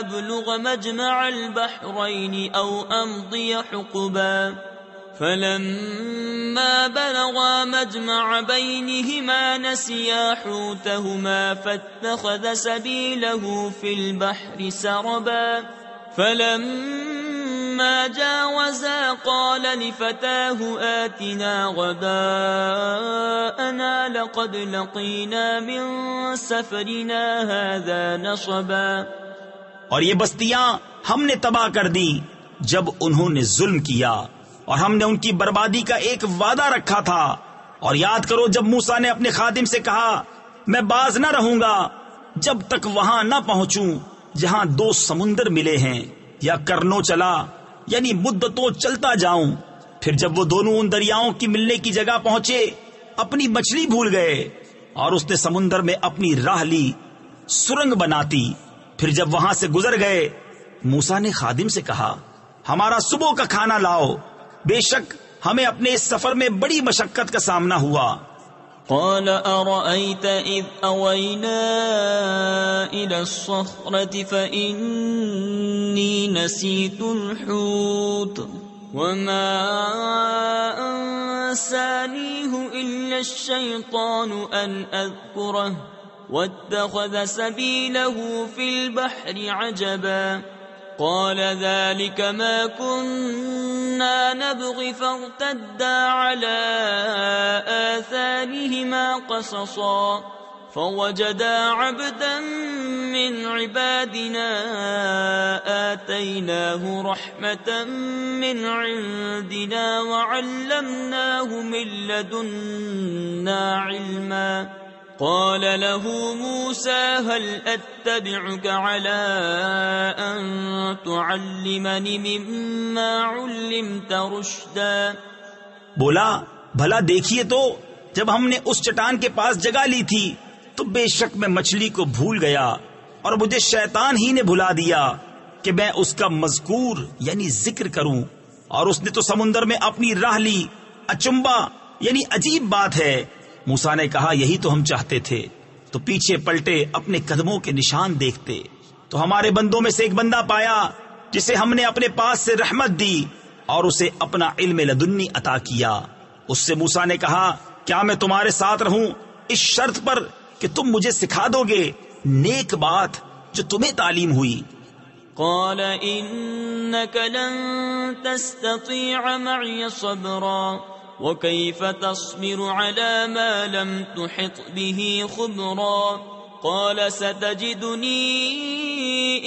أَبْلُغَ مَجْمَعَ الْبَحْرَيْنِ أَوْ أَمْضِيَ حُقُبًا فَلَمَّا بَلَغَا مَجْمَعَ بَيْنِهِمَا نَسِيَا حُوتَهُمَا فَاتَّخَذَ سَبِيلَهُ فِي الْبَحْرِ سَرَبًا فَلَمَّا جَاوَزَا قَالَ لِفَتَاهُ آتِنَا غَدَاءَنَا لَقَدْ لَقِينَا مِن سَفَرِنَا هَٰذَا نَصَبًا۔ اور یہ بستیاں ہم نے تباہ کر دی جب انہوں نے ظلم کیا، اور ہم نے ان کی بربادی کا ایک وعدہ رکھا تھا۔ اور یاد کرو جب موسیٰ نے اپنے خادم سے کہا میں باز نہ رہوں گا جب تک وہاں نہ پہنچوں جہاں دو سمندر ملے ہیں، یا کرنوں چلا یعنی مدتوں چلتا جاؤں۔ پھر جب وہ دونوں ان دریاؤں کی ملنے کی جگہ پہنچے اپنی مچھلی بھول گئے، اور اس نے سمندر میں اپنی راہ لی سرنگ بناتی۔ پھر جب وہاں سے گزر گئے موسیٰ نے خادم سے کہا ہمارا صبح کا کھانا لاؤ، بے شک ہمیں اپنے اس سفر میں بڑی مشقت کا سامنا ہوا۔ قال أرأيت إذ أوينا إلى الصخرة فإني نسيت الحوت وما أنسانيه إلا الشيطان أن أذكره واتخذ سبيله في البحر عجبا قال ذلك ما كنا نبغي فارتدا على آثارهما قصصا فوجدا عبدا من عبادنا آتيناه رحمة من عندنا وعلمناه من لدنا علما قال له موسى هل أتبعك على أن تعلمني مما علمت رشدا۔ بولا بھلا دیکھیے تو جب ہم نے اس چٹان کے پاس جگہ لی تھی تو بے شک میں مچھلی کو بھول گیا اور مجھے شیطان ہی نے بھلا دیا کہ میں اس کا مذکور یعنی ذکر کروں، اور اس نے تو سمندر میں اپنی راہ لی۔ اچنبا یعنی عجیب بات ہے۔ موسیٰ نے کہا یہی تو ہم چاہتے تھے تو پیچھے پلٹے اپنے قدموں کے نشان دیکھتے تو ہمارے بندوں میں سے ایک بندہ پایا جسے ہم نے اپنے پاس سے رحمت دی اور اسے اپنا علم لدنی عطا کیا. اس سے موسیٰ نے کہا کیا میں تمہارے ساتھ رہوں اس شرط پر کہ تم مجھے سکھا دو گے نیک بات جو تمہیں تعلیم ہوئی. قال إنك لن تستطيع معي صبرا وكيف تصبر على ما لم تحط به خبرا قال ستجدني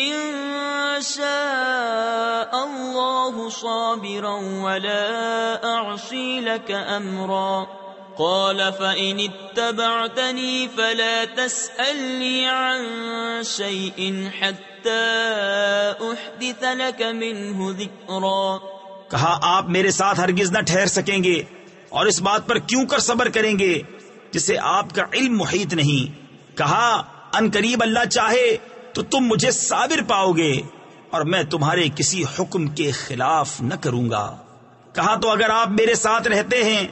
إن شاء الله صابرا ولا أعصي لك أمرا قال فإن اتبعتني فلا تسألني عن شيء حتى أحدث لك منه ذكرا. کہا آپ میرے ساتھ ہرگز نہ ٹھہر سکیں گے اور اس بات پر کیوں کر صبر کریں گے جسے آپ کا علم محیط نہیں. کہا ان قریب اللہ چاہے تو تم مجھے صابر پاؤ گے اور میں تمہارے کسی حکم کے خلاف نہ کروں گا. کہا تو اگر آپ میرے ساتھ رہتے ہیں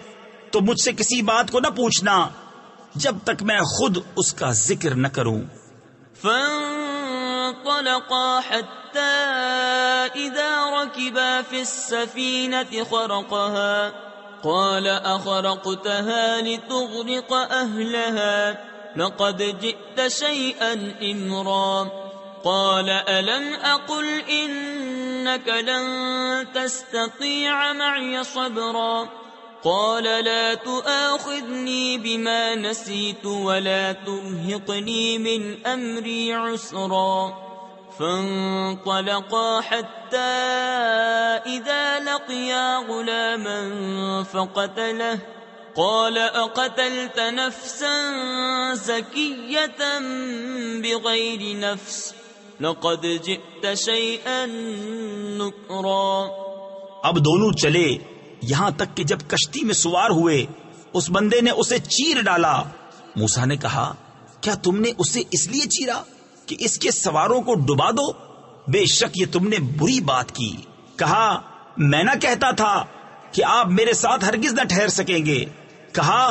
تو مجھ سے کسی بات کو نہ پوچھنا جب تک میں خود اس کا ذکر نہ کروں. فانطلقا حتى إذا ركبا في السفينة خرقها قال أخرقتها لتغرق أهلها لقد جئت شيئا إمرا قال ألم أقل إنك لن تستطيع معي صبرا قال لا تؤاخذني بما نسيت ولا ترهقني من أمري عسرا. فانطلقا حتى إذا لقيا غلاما فقتله قال أقتلت نفسا زكية بغير نفس لقد جئت شيئا نكرا. اب دونوں چلے یہاں تک کہ جب کشتی میں سوار ہوئے اس بندے نے اسے چیر ڈالا. موسیٰ نے کہا کیا تم نے اسے اس لیے چیرا کہ اس کے سواروں کو ڈبا دو؟ بے شک یہ تم نے بری بات کی. کہا میں نہ کہتا تھا کہ آپ میرے ساتھ ہرگز نہ ٹھہر سکیں گے. کہا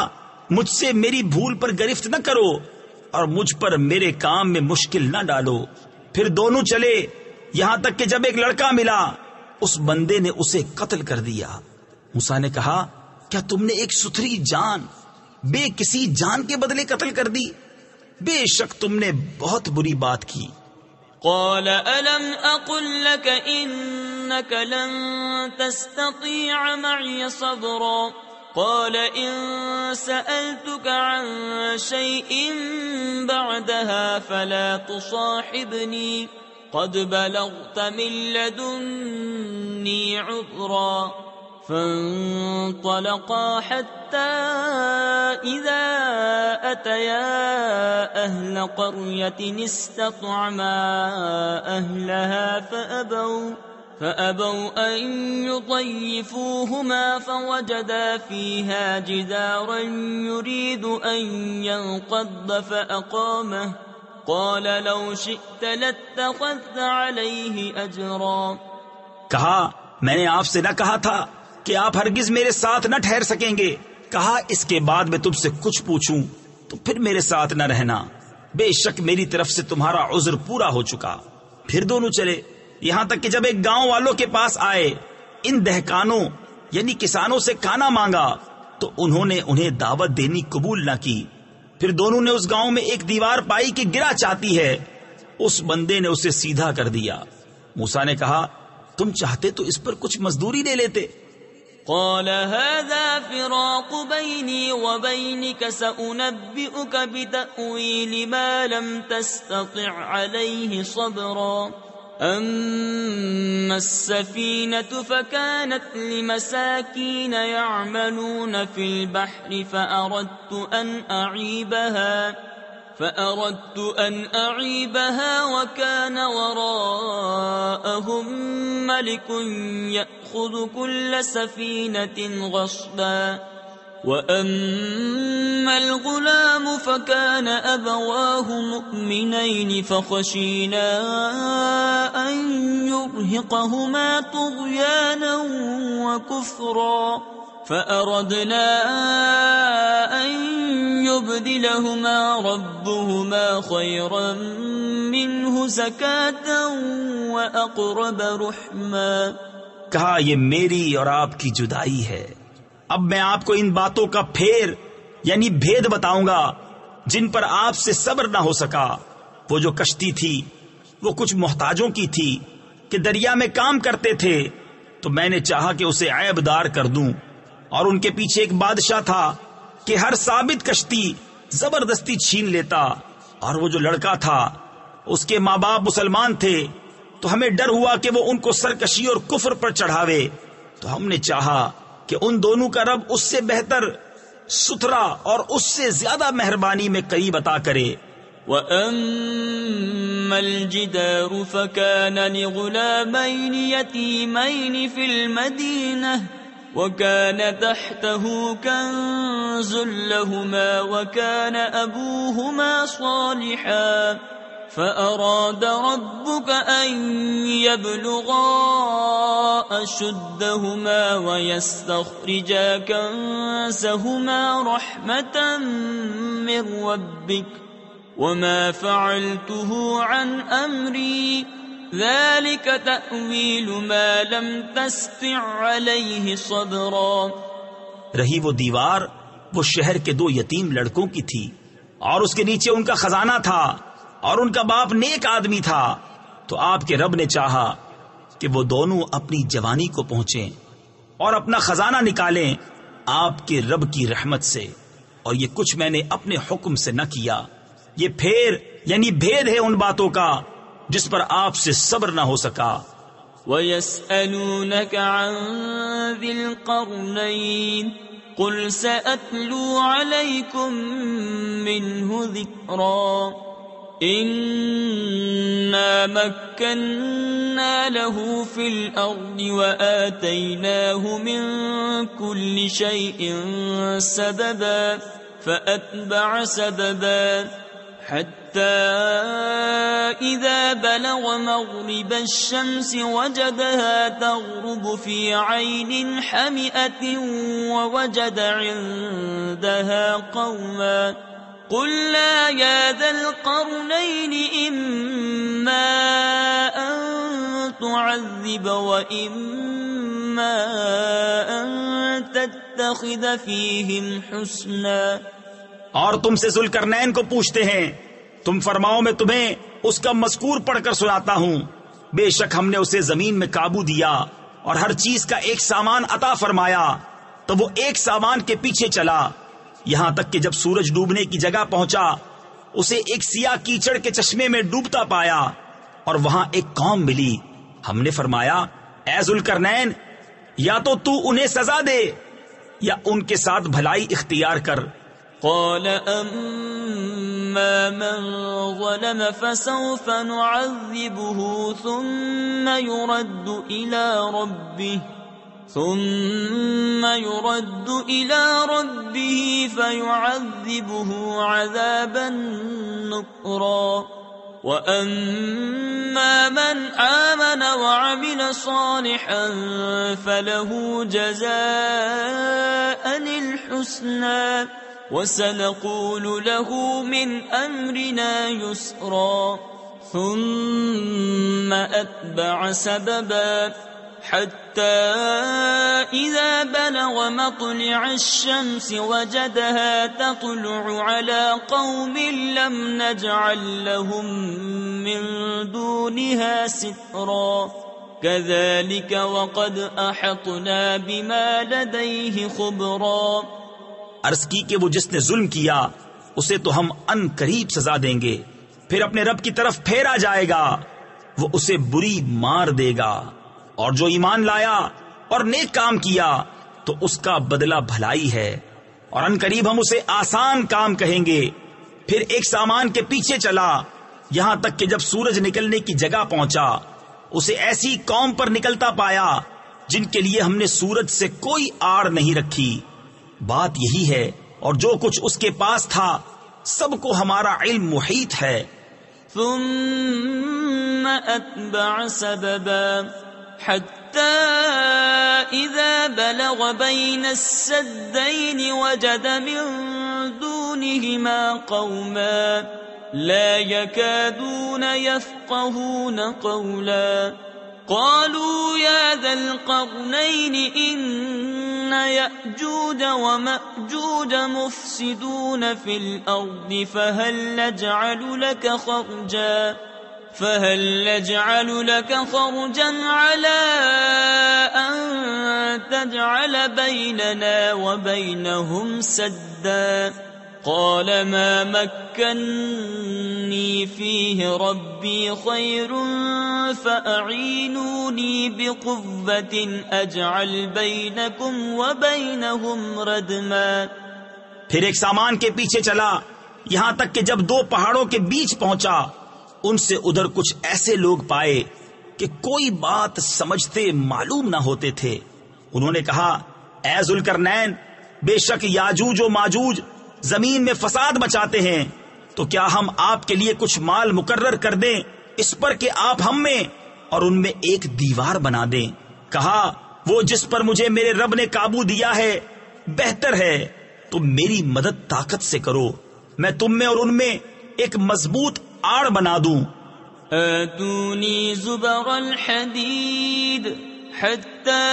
مجھ سے میری بھول پر گرفت نہ کرو اور مجھ پر میرے کام میں مشکل نہ ڈالو. پھر دونوں چلے یہاں تک کہ جب ایک لڑکا ملا اس بندے نے اسے قتل کر دیا. موسیٰ نے کہا کیا تم نے ایک ستھری جان بے کسی جان کے بدلے قتل کر دی؟ بے شک تم نے بہت بری بات کی. قال ألم أقل لك إنك لن تستطيع معي صبرا قال إن سألتك عن شيء بعدها فلا تصاحبني قد بلغت من لدني عذرا. فانطلقا حتى إذا أتيا أهل قرية استطعما أهلها فأبوا أن يضيفوهما فوجدا فيها جدارا يريد أن ينقض فأقامه قال لو شئت لاتخذت عليه أجرا. کہا میں نے آپ سے نہ کہا تھا کہ آپ ہرگز میرے ساتھ نہ ٹھہر سکیں گے؟ کہا اس کے بعد میں تم سے کچھ پوچھوں تو پھر میرے ساتھ نہ رہنا. بے شک میری طرف سے تمہارا عذر پورا ہو چکا. پھر دونوں چلے یہاں تک کہ جب ایک گاؤں والوں کے پاس آئے ان دہقانوں یعنی کسانوں سے کھانا مانگا تو انہوں نے انہیں دعوت دینی قبول نہ کی. پھر دونوں نے اس گاؤں میں ایک دیوار پائی کہ گرا چاہتی ہے. اس بندے نے اسے سیدھا کر دیا. موسیٰ نے کہا تم چاہتے تو اس پر کچھ مزدوری لے لیتے. قال هذا فراق بيني وبينك سأنبئك بتأويل ما لم تستطع عليه صبرا. أما السفينة فكانت لمساكين يعملون في البحر فأردت أن أعيبها وكان وراءهم ملك يأخذ كل سفينة غصبا. وأما الغلام فكان أبواه مؤمنين فخشينا أن يرهقهما طغيانا وكفرا فأردنا أن ليبدلهما ربهما خيرا منه زكاة وأقرب رحما۔ کہا یہ میری اور آپ کی جدائی ہے، اب میں آپ کو ان باتوں کا پھیر یعنی بھید بتاؤں گا جن پر آپ سے صبر نہ ہو سکا۔ وہ جو کشتی تھی وہ کچھ محتاجوں کی تھی کہ دریا میں کام کرتے تھے، تو میں نے چاہا کہ اسے عیب دار کر دوں، اور ان کے پیچھے ایک بادشاہ تھا کہ ہر ثابت کشتی زبردستی چھین لیتا، اور وہ جو لڑکا تھا اس کے ماں باپ مسلمان تھے، تو ہمیں ڈر ہوا کہ وہ ان کو سرکشی اور کفر پر چڑھاوے، تو ہم نے چاہا کہ ان دونوں کا رب اس سے بہتر ستھرا اور اس سے زیادہ مہربانی میں قریب عطا کرے۔ وَأَمَّا الْجِدَارُ فَكَانَ لِغُلَامَيْنِ يَتِيمَيْنِ فِي الْمَدِينَةِ وَكَانَ تَحْتَهُ كَنْزٌ لَهُمَا وَكَانَ أَبُوهُمَا صَالِحًا فَأَرَادَ رَبُّكَ أَنْ يَبْلُغَا أَشُدَّهُمَا وَيَسْتَخْرِجَا كَنْزَهُمَا رَحْمَةً مِّن رَّبِّكَ وَمَا فَعَلْتُهُ عَنْ أَمْرِي ذَلِكَ تَأْوِيلُ مَا لَمْ تَسْطِع عَلَيْهِ صَبْرًا۔ رہی وہ دیوار، وہ شہر کے 2 یتیم لڑکوں کی تھی، اور اس کے نیچے ان کا خزانہ تھا، اور ان کا باپ نیک آدمی تھا، تو آپ کے رب نے چاہا کہ وہ دونوں اپنی جوانی کو پہنچیں اور اپنا خزانہ نکالیں آپ کے رب کی رحمت سے، اور یہ کچھ میں نے اپنے حکم سے نہ کیا۔ یہ پھیر یعنی بھید ہے ان باتوں کا جس پر آپ سے صبر نہ ہو سکا۔ وَيَسْأَلُونَكَ عَنْ ذِي الْقَرْنَيْنِ قُلْ سَأَتْلُو عَلَيْكُمْ مِنْهُ ذِكْرًا إِنَّا مَكَّنَّا لَهُ فِي الْأَرْضِ وَآتَيْنَاهُ مِنْ كُلِّ شَيْءٍ سَبَبًا فَأَتْبَعَ سَبَبًا حَتَّى إِذَا بَلَغَ مَغْرِبَ الشَّمْسِ وَجَدَهَا تَغْرُبُ فِي عَيْنٍ حَمِئَةٍ وَوَجَدَ عِنْدَهَا قَوْمًا قُلْنَا يَا ذَا الْقَرْنَيْنِ إِمَّا أَن تُعَذِّبَ وَإِمَّا أَن تَتَّخِذَ فِيهِمْ حُسْنًا۔ اور تم سے ذوالقرنین کو پوچھتے ہیں، تم فرماؤ میں تمہیں اس کا مذکور پڑھ کر سناتا ہوں۔ بے شک ہم نے اسے زمین میں قابو دیا اور ہر چیز کا ایک سامان عطا فرمایا، تو وہ ایک سامان کے پیچھے چلا، یہاں تک کہ جب سورج ڈوبنے کی جگہ پہنچا اسے ایک سیاہ کیچڑ کے چشمے میں ڈوبتا پایا، اور وہاں ایک قوم ملی۔ ہم نے فرمایا، اے ذوالقرنین، یا تو انہیں سزا دے یا ان کے ساتھ بھلائی اختیار کر۔ قال أما من ظلم فسوف نعذبه ثم يرد إلى ربه فيعذبه عذابا نكرا وأما من آمن وعمل صالحا فله جزاء الحسنى وسنقول له من أمرنا يسرا ثم أتبع سببا حتى إذا بلغ مطلع الشمس وجدها تطلع على قوم لم نجعل لهم من دونها سترا كذلك وقد أحطنا بما لديه خبرا۔ عرض کی کہ وہ جس نے ظلم کیا اسے تو ہم ان قریب سزا دیں گے، پھر اپنے رب کی طرف پھیرا جائے گا، وہ اسے بری مار دے گا، اور جو ایمان لایا اور نیک کام کیا تو اس کا بدلہ بھلائی ہے، اور ان قریب ہم اسے آسان کام کہیں گے۔ پھر ایک سامان کے پیچھے چلا یہاں تک کہ جب سورج نکلنے کی جگہ پہنچا اسے ایسی قوم پر نکلتا پایا جن کے لیے ہم نے سورج سے کوئی آڑ نہیں رکھی۔ بات یہی ہے، اور جو کچھ اس کے پاس تھا سب کو ہمارا علم محیط ہے۔ ثم أتبع سببا حتى إذا بلغ بين السدين وجد من دون دونهما قوما لا يكادون يفقهون قولا قالوا يا ذا القرنين إن يأجوج ومأجوج مفسدون في الأرض فهل نجعل لك خرجا على أن تجعل بيننا وبينهم سدا قال ما مكنني فيه ربي خير فأعينوني بقوة أجعل بينكم وبينهم ردما. پھر ایک سامان کے پیچھے چلا یہاں تک کہ جب دو پہاڑوں کے بیچ پہنچا ان سے ادھر کچھ ایسے لوگ پائے کہ کوئی بات سمجھتے معلوم نہ ہوتے تھے. انہوں نے کہا اے ذوالقرنین بے شک یاجوج و ماجوج زمین میں فساد مچاتے ہیں تو کیا ہم آپ کے لیے کچھ مال مقرر کر دیں اس پر کہ آپ ہم میں اور ان میں ایک دیوار بنا دیں. کہا وہ جس پر مجھے میرے رب نے قابو دیا ہے بہتر ہے تو میری مدد طاقت سے کرو میں تم میں اور ان میں ایک مضبوط آڑ بنا دوں. آتونی زبر الحدید حتى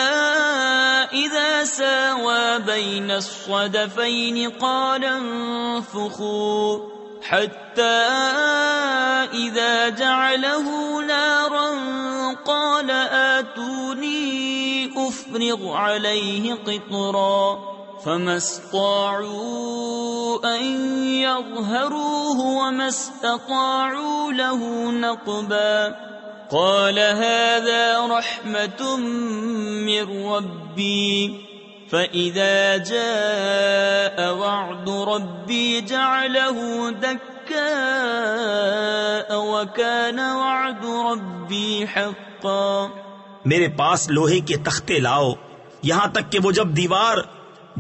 إذا ساوى بين الصدفين قال انفخوا حتى إذا جعله نارا قال آتوني أفرغ عليه قطرا فما استطاعوا أن يظهروه وما استطاعوا له نقبا. قال هذا رحمة من ربي فإذا جاء وعد ربي جعله دكاء وكان وعد ربي حقا. میرے پاس لوہے کے تختے لاؤ یہاں تک کہ وہ جب دیوار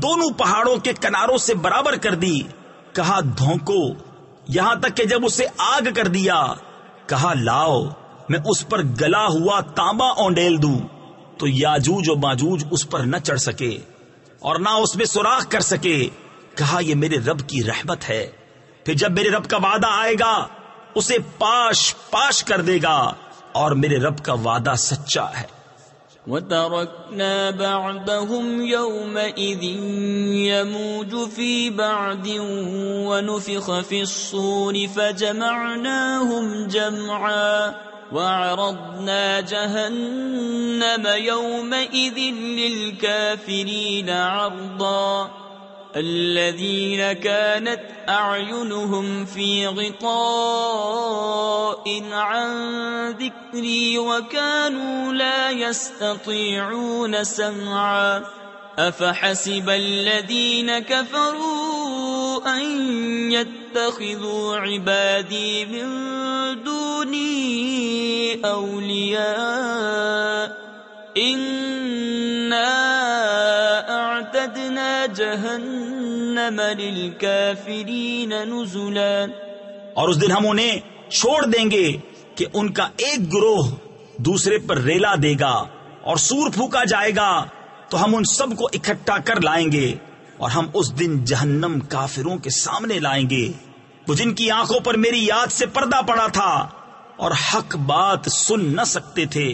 دونوں پہاڑوں کے کناروں سے برابر کر دی کہا دھونکو یہاں تک کہ جب اسے آگ کر دیا کہا لاؤ میں اس پر گلا ہوا تانبا اونڈیل دوں تو یاجوج و ماجوج اس پر نہ چڑھ سکے اور نہ اس میں سوراخ کر سکے. کہا یہ میرے رب کی رحمت ہے پھر جب میرے رب کا وعدہ آئے گا اسے پاش پاش کر دے گا اور میرے رب کا وعدہ سچا ہے. وَتَرَكْنَا بَعْدَهُمْ يَوْمَئِذٍ يَمُوجُ فِي بَعْدٍ وَنُفِخَ فِي الصُّورِ فَجَمَعْنَاهُمْ جَمْعًا وَعَرَضْنَا جَهَنَّمَ يَوْمَئِذٍ لِلْكَافِرِينَ عَرْضًا. الذين كانت أعينهم في غطاء عن ذكري وكانوا لا يستطيعون سمعا. أفحسب الذين كفروا أن يتخذوا عبادي من دوني أولياء إنا أعتدنا جهنم للكافرين نزلا. اور اس دن ہم انہیں چھوڑ دیں گے کہ ان کا ایک گروہ دوسرے پر ریلا دے گا اور سور پھونکا جائے گا تو ہم ان سب کو اکٹھا کر لائیں گے اور ہم اس دن جہنم کافروں کے سامنے لائیں گے وہ جن کی آنکھوں پر میری یاد سے پردہ پڑا تھا اور حق بات سن نہ سکتے تھے.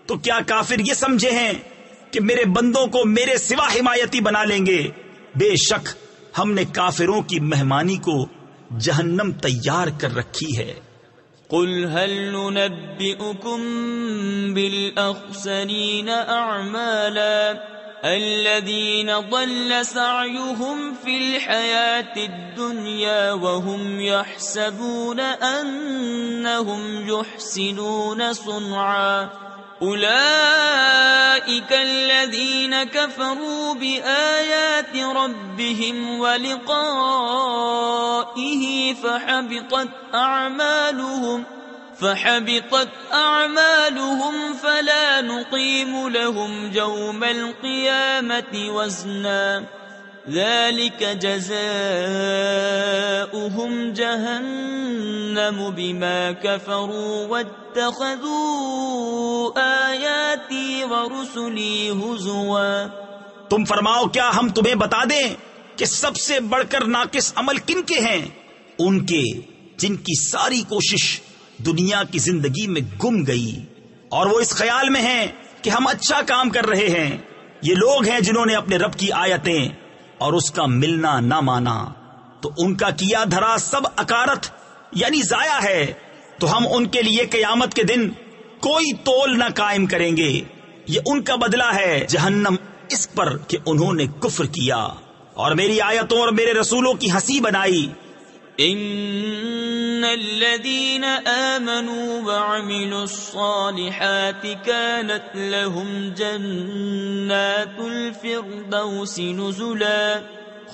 تو کیا کافر یہ سمجھے ہیں کہ میرے بندوں کو میرے سوا حمایتی بنا لیں گے؟ بے شک ہم نے کافروں کی مہمانی کو جہنم تیار کر رکھی ہے. قل هل ننبئكم بالأخسرين أعمالا الذين ضل سعيهم في الحياة الدنيا وهم يحسبون أنهم يحسنون صنعا. أولئك الذين كفروا بآيات ربهم ولقائه فحبطت أعمالهم فلا نقيم لهم يوم القيامة وزنا. ذلك جزاؤهم جهنم بما كفروا واتخذوا آياتي ورسلي هزوا. تم فرماؤ کیا ہم تمہیں بتا دیں کہ سب سے بڑھ کر ناقص عمل کن کے ہیں؟ ان کے جن کی ساری کوشش دنیا کی زندگی میں گم گئی اور وہ اس خیال میں ہیں کہ ہم اچھا کام کر رہے ہیں۔ یہ لوگ ہیں جنہوں نے اپنے رب کی آیتیں اور اس کا ملنا نہ مانا، تو ان کا کیا دھرا سب اکارت یعنی ضائع ہے، تو ہم ان کے لیے قیامت کے دن کوئی تول نہ قائم کریں گے۔ یہ ان کا بدلہ ہے جہنم اس پر کہ انہوں نے کفر کیا اور میری آیتوں اور میرے رسولوں کی ہنسی بنائی۔ ان الذين آمنوا وعملوا الصالحات كانت لهم جنات الفردوس نزلا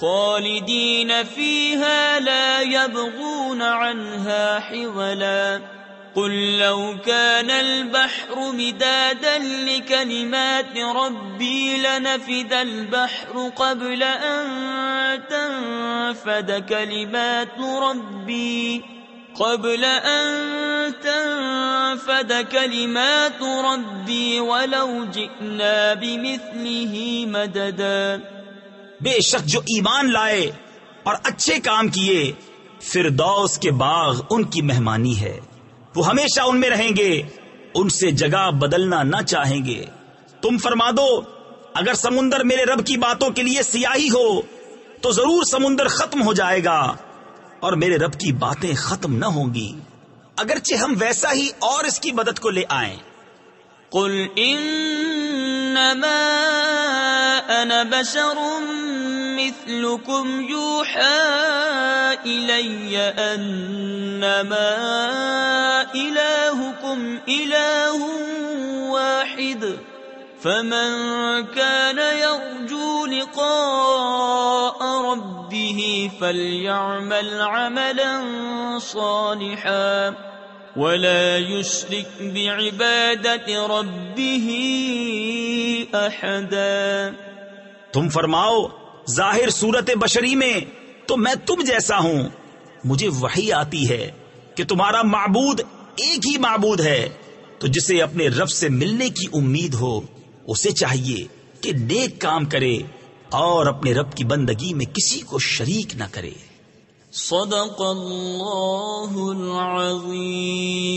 خالدين فيها لا يبغون عنها حولا قل لو كان البحر مدادا لكلمات ربي لنفد البحر قبل أن تنفد كلمات ربي ولو جئنا بمثله مددا۔ بے شک جو ایمان لائے اور اچھے کام کیے فردوس کے باغ ان کی مہمانی ہے، وہ ہمیشہ ان میں رہیں گے، ان سے جگہ بدلنا نہ چاہیں گے۔ تم فرما دو اگر سمندر میرے رب کی باتوں کے لیے سیاہی ہو تو ضرور سمندر ختم ہو جائے گا اور میرے رب کی باتیں ختم نہ ہوں گی، اگرچہ ہم ویسا ہی اور اس کی مدد کو لے آئیں۔ قل انما انا بشر مثلكم يوحى الي انما الهكم اله واحد فمن كان يرجو لقاء ربه فليعمل عملا صالحا ولا يشرك بعبادة ربه احدا۔ تم فرماؤ ظاہر صورت بشری میں تو میں تم جیسا ہوں، مجھے وحی آتی ہے کہ تمہارا معبود ایک ہی معبود ہے، تو جسے اپنے رب سے ملنے کی امید ہو اسے چاہیے کہ نیک کام کرے اور اپنے رب کی بندگی میں کسی کو شریک نہ کرے۔ صدق اللہ العظیم۔